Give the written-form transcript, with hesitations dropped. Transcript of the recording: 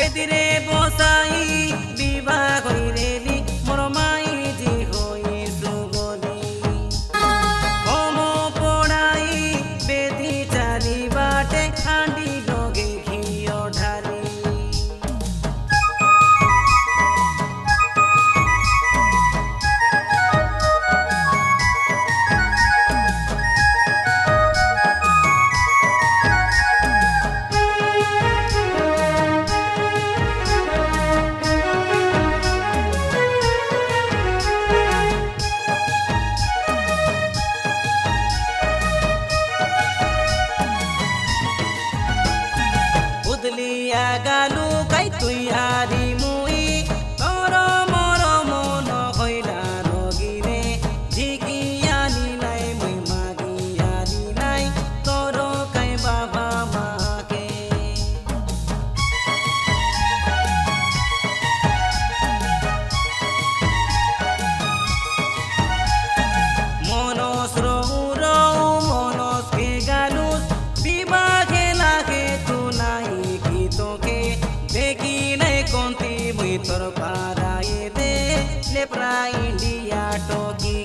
বেদিরে বসাই বিবাহ কইরেলি মোর মাই জি হই সুগলি ওম পড়াই বেদি চারি বাটে হাঁডি লগে ঘিও ঢালি উদলিয়া গালু কাই তুই হারি মুই তোর মর মন হইলা রগিরে ঝিকিয়ানি নাই মুই মাগিয়ানি নাই তোর কাই বাবা মাকে মনস রৌ মনস কে গালুস বিবাহে লাগে তু নাই কি তোকে দেখি নাই কোনটি মুই তোর পারায়ে দে লেপ্রা ইন্ডিয়া টকি